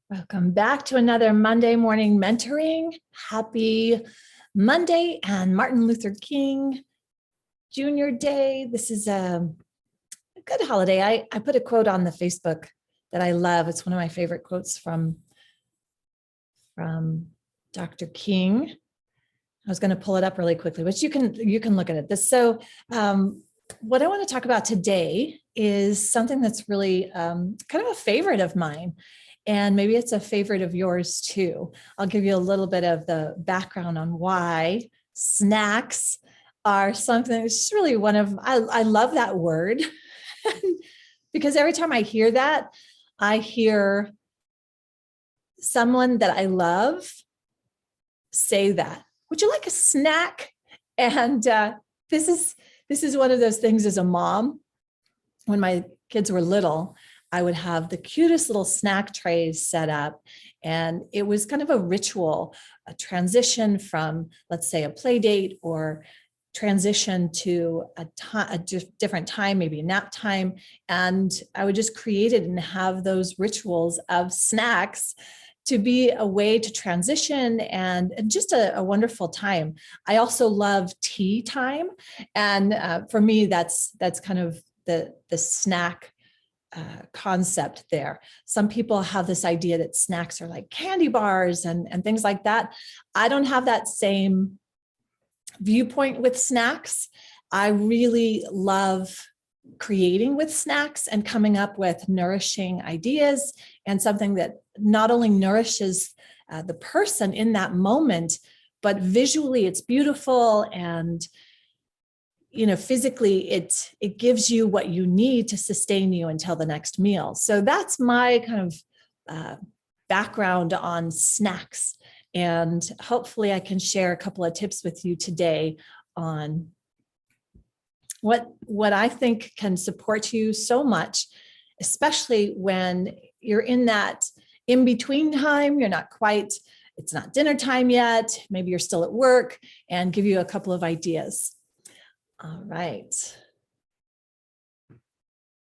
Welcome back to another Monday morning mentoring. Happy Monday and Martin Luther King Jr. Day. This is a good holiday. I put a quote on the Facebook that I love. It's one of my favorite quotes from Dr. King. I was going to pull it up really quickly, but you can look at it. What I want to talk about today is something that's really kind of a favorite of mine. And maybe it's a favorite of yours too. I'll give you a little bit of the background on why snacks are something. It's just really I love that word because every time I hear that, I hear someone that I love say that. Would you like a snack? And this is one of those things as a mom. When my kids were little, I would have the cutest little snack trays set up. And it was kind of a ritual, a transition from, let's say, a play date or transition to a different time, maybe a nap time. And I would just create it and have those rituals of snacks to be a way to transition and just a wonderful time. I also love tea time. And for me, that's kind of the snack concept there. Some people have this idea that snacks are like candy bars and things like that. I don't have that same viewpoint with snacks. I really love creating with snacks and coming up with nourishing ideas and something that not only nourishes the person in that moment, but visually it's beautiful and physically it gives you what you need to sustain you until the next meal. So that's my kind of background on snacks. And hopefully I can share a couple of tips with you today on what I think can support you so much, especially when you're in that in-between time. It's not dinner time yet. Maybe you're still at work, and give you a couple of ideas. All right.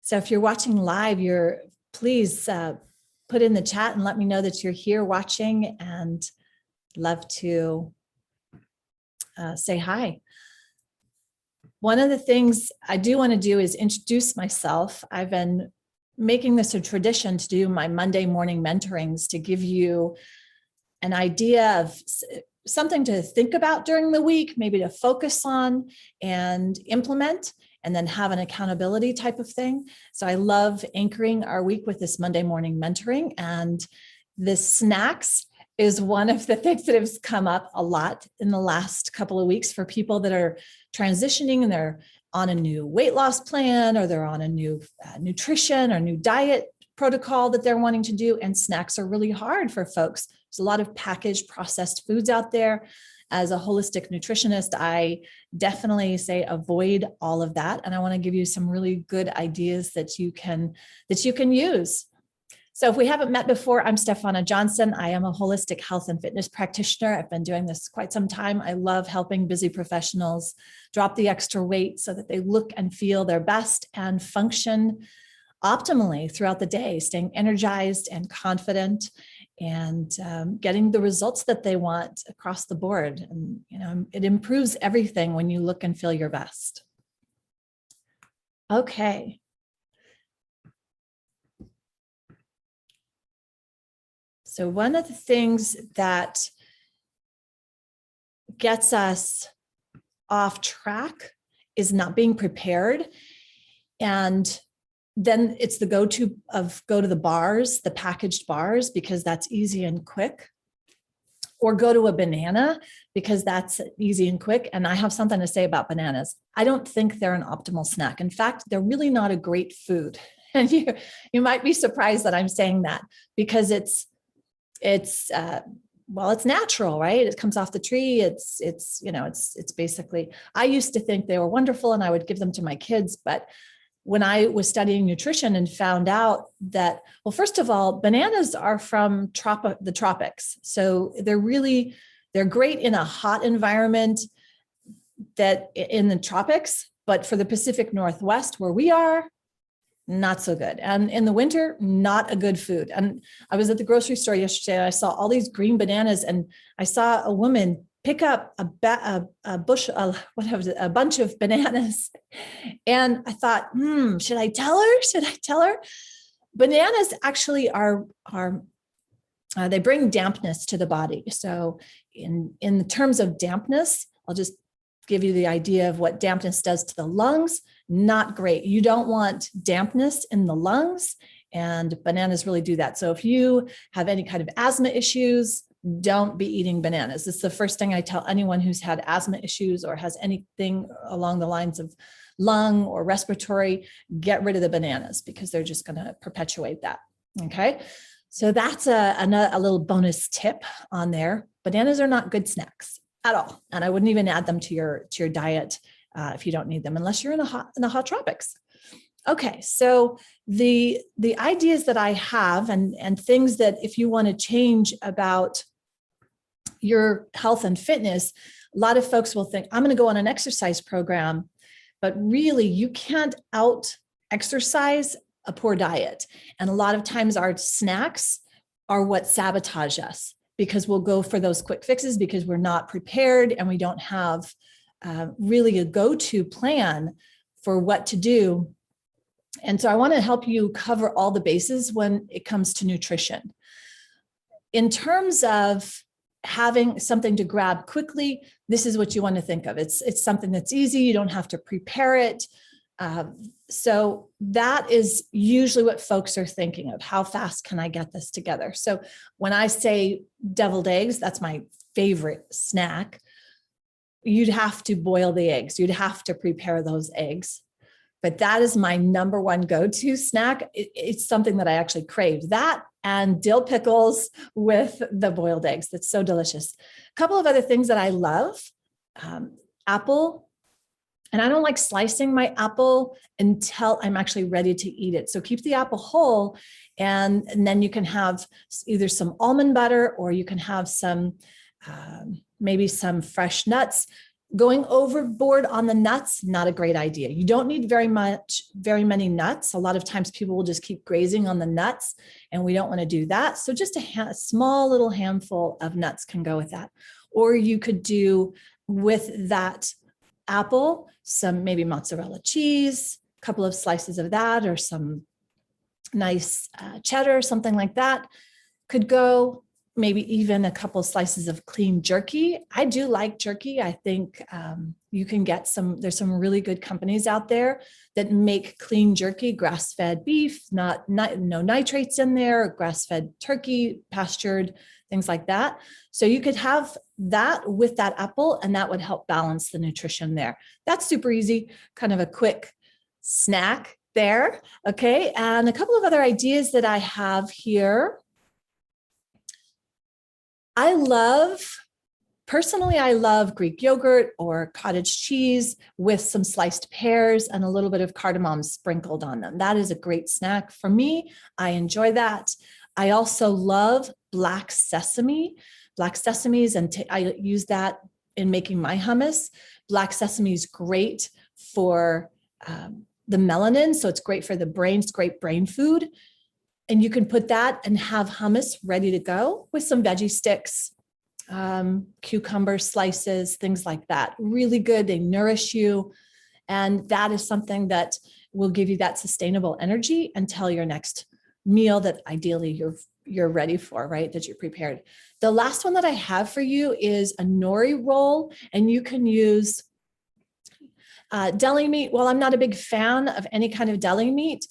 So if you're watching live, please put in the chat and let me know that you're here watching, and love to say hi. One of the things I do want to do is introduce myself. I've been making this a tradition to do my Monday morning mentorings to give you an idea of something to think about during the week, maybe to focus on and implement, and then have an accountability type of thing. So I love anchoring our week with this Monday morning mentoring, and this snacks is one of the things that has come up a lot in the last couple of weeks for people that are transitioning and they're on a new weight loss plan, or they're on a new nutrition or new diet protocol that they're wanting to do. And snacks are really hard for folks. There's a lot of packaged processed foods out there. As a holistic nutritionist, I definitely say avoid all of that. And I want to give you some really good ideas that you can use. So if we haven't met before, I'm Stefana Johnson. I am a holistic health and fitness practitioner. I've been doing this quite some time. I love helping busy professionals drop the extra weight so that they look and feel their best and function optimally throughout the day, staying energized and confident, and getting the results that they want across the board. And it improves everything when you look and feel your best. Okay. So one of the things that gets us off track is not being prepared. And then it's the go to the bars, the packaged bars, because that's easy and quick. Or go to a banana because that's easy and quick. And I have something to say about bananas. I don't think they're an optimal snack. In fact, they're really not a great food. And you might be surprised that I'm saying that, because it's natural, right? It comes off the tree. It's basically, I used to think they were wonderful and I would give them to my kids. But when I was studying nutrition and found out that, well, first of all, bananas are from the tropics. So they're great in a hot environment that in the tropics, but for the Pacific Northwest where we are, not so good. And in the winter, not a good food. And I was at the grocery store yesterday and I saw all these green bananas, and I saw a woman pick up a bunch of bananas. And I thought, should I tell her? Should I tell her? Bananas actually are they bring dampness to the body. So in terms of dampness, I'll just give you the idea of what dampness does to the lungs. Not great. You don't want dampness in the lungs, and bananas really do that. So if you have any kind of asthma issues, don't be eating bananas. It's the first thing I tell anyone who's had asthma issues or has anything along the lines of lung or respiratory, get rid of the bananas, because they're just going to perpetuate that. Okay. So that's a little bonus tip on there. Bananas are not good snacks at all. And I wouldn't even add them to your diet if you don't need them, unless you're in the hot tropics. Okay, so the ideas that I have and things that if you want to change about your health and fitness, a lot of folks will think, I'm going to go on an exercise program, but really you can't out exercise a poor diet. And a lot of times our snacks are what sabotage us, because we'll go for those quick fixes because we're not prepared and we don't have really a go-to plan for what to do. And so I want to help you cover all the bases when it comes to nutrition. In terms of having something to grab quickly, this is what you want to think of. It's something that's easy. You don't have to prepare it. So that is usually what folks are thinking of. How fast can I get this together? So when I say deviled eggs, that's my favorite snack. You'd have to boil the eggs. You'd have to prepare those eggs. But that is my number one go-to snack. It's something that I actually crave. That and dill pickles with the boiled eggs. That's so delicious. A couple of other things that I love, apple. And I don't like slicing my apple until I'm actually ready to eat it. So keep the apple whole, and then you can have either some almond butter, or you can have some, maybe some fresh nuts. Going overboard on the nuts, not a great idea. You don't need very many nuts. A lot of times people will just keep grazing on the nuts, and we don't want to do that. So just a small little handful of nuts can go with that. Or you could do with that apple, some maybe mozzarella cheese, a couple of slices of that, or some nice cheddar, something like that could go. Maybe even a couple of slices of clean jerky. I do like jerky. I think you can get there's some really good companies out there that make clean jerky, grass-fed beef, no nitrates in there, grass-fed turkey, pastured, things like that. So you could have that with that apple, and that would help balance the nutrition there. That's super easy, kind of a quick snack there. Okay, and a couple of other ideas that I have here. Personally, I love Greek yogurt or cottage cheese with some sliced pears and a little bit of cardamom sprinkled on them. That is a great snack for me. I enjoy that. I also love black sesame. Black sesames, and I use that in making my hummus. Black sesame is great for the melanin, so it's great for the brain. It's great brain food. And you can put that and have hummus ready to go with some veggie sticks, cucumber slices, things like that. Really good. They nourish you. And that is something that will give you that sustainable energy until your next meal that ideally you're ready for, right? That you're prepared. The last one that I have for you is a nori roll, and you can use deli meat. Well, I'm not a big fan of any kind of deli meat.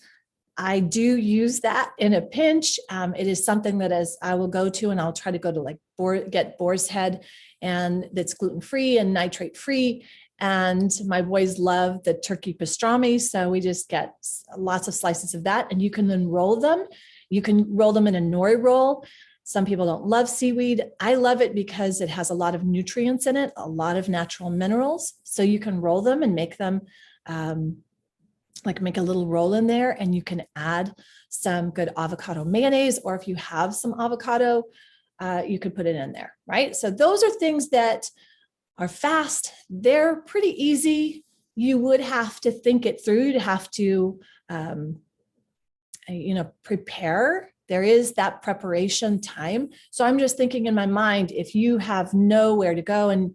I do use that in a pinch. It is something that as I will go to, and I'll try to go to get boar's head, and that's gluten-free and nitrate-free. And my boys love the turkey pastrami. So we just get lots of slices of that, and you can then roll them. You can roll them in a nori roll. Some people don't love seaweed. I love it because it has a lot of nutrients in it, a lot of natural minerals. So you can roll them and make them, make a little roll in there, and you can add some good avocado mayonnaise, or if you have some avocado, you could put it in there, right? So those are things that are fast. They're pretty easy. You would have to think it through. You'd have to prepare. There is that preparation time. So I'm just thinking in my mind, if you have nowhere to go and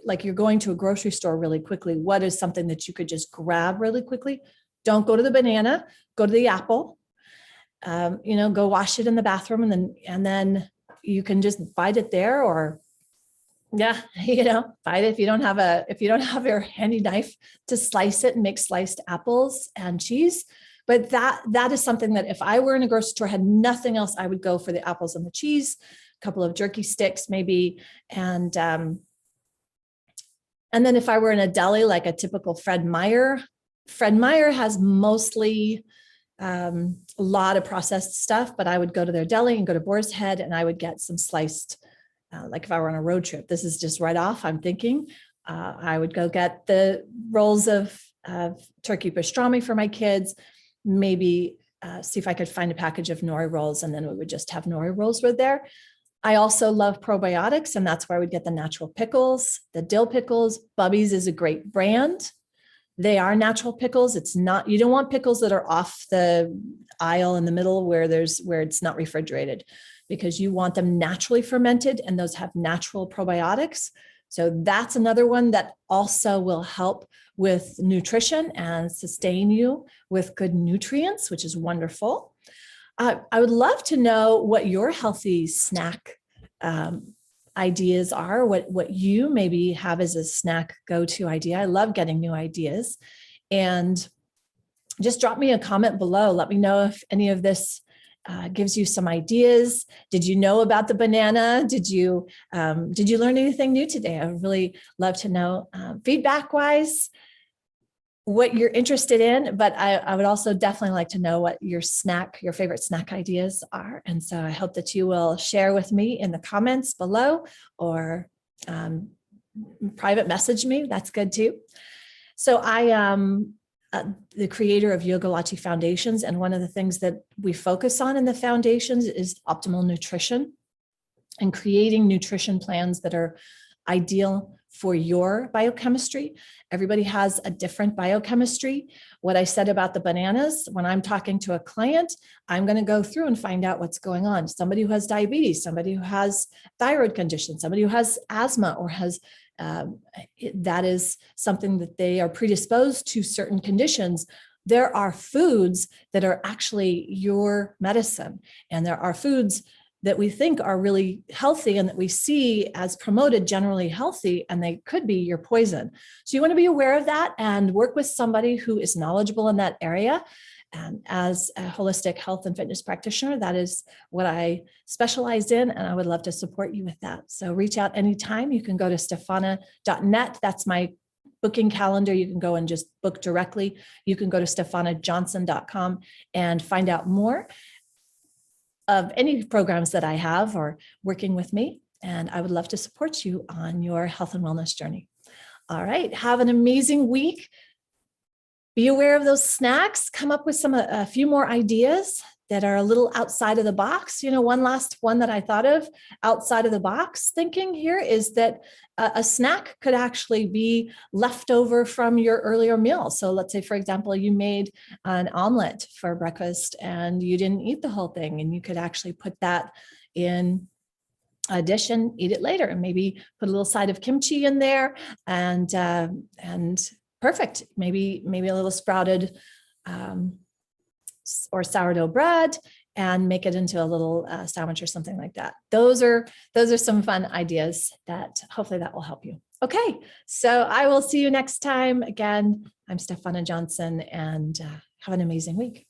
like you're going to a grocery store really quickly, what is something that you could just grab really quickly? Don't go to the banana, go to the apple, go wash it in the bathroom, and then you can just bite it there, or bite it if you don't have your handy knife to slice it and make sliced apples and cheese. But that is something that if I were in a grocery store, had nothing else, I would go for the apples and the cheese, a couple of jerky sticks maybe, and then if I were in a deli, like a typical Fred Meyer has mostly a lot of processed stuff, but I would go to their deli and go to Boar's Head, and I would get some sliced, like if I were on a road trip, this is just right off, I'm thinking, I would go get the rolls of turkey pastrami for my kids, maybe see if I could find a package of nori rolls, and then we would just have nori rolls with there. I also love probiotics, and that's where I would get the natural pickles, the dill pickles. Bubby's is a great brand. They are natural pickles. It's not, you don't want pickles that are off the aisle in the middle where it's not refrigerated, because you want them naturally fermented, and those have natural probiotics. So that's another one that also will help with nutrition and sustain you with good nutrients, which is wonderful. I would love to know what your healthy snack ideas are, what you maybe have as a snack go-to idea. I love getting new ideas. And just drop me a comment below. Let me know if any of this gives you some ideas. Did you know about the banana? Did you learn anything new today? I would really love to know, feedback-wise, what you're interested in, but I would also definitely like to know what your favorite snack ideas are. And so I hope that you will share with me in the comments below, or private message me. That's good too. So I am the creator of Yogilachi Foundations, and one of the things that we focus on in the foundations is optimal nutrition and creating nutrition plans that are ideal for your biochemistry. Everybody has a different biochemistry. What I said about the bananas, when I'm talking to a client, I'm going to go through and find out what's going on. Somebody who has diabetes, somebody who has thyroid condition, somebody who has asthma, or has that is something that they are predisposed to certain conditions. There are foods that are actually your medicine, and there are foods that we think are really healthy and that we see as promoted generally healthy, and they could be your poison. So you want to be aware of that and work with somebody who is knowledgeable in that area. And as a holistic health and fitness practitioner, that is what I specialize in, and I would love to support you with that. So reach out anytime. You can go to stefana.net. That's my booking calendar. You can go and just book directly. You can go to stefanajohnson.com and find out more of any programs that I have or working with me. And I would love to support you on your health and wellness journey. All right. Have an amazing week. Be aware of those snacks. Come up with a few more ideas that are a little outside of the box. One last one that I thought of outside of the box thinking here is that a snack could actually be leftover from your earlier meal. So let's say, for example, you made an omelet for breakfast and you didn't eat the whole thing, and you could actually put that in a dish and eat it later, and maybe put a little side of kimchi in there, and perfect. Maybe a little sprouted or sourdough bread, and make it into a little sandwich or something like that. Those are some fun ideas that hopefully that will help you. Okay, so I will see you next time. Again, I'm Stefana Johnson, and have an amazing week.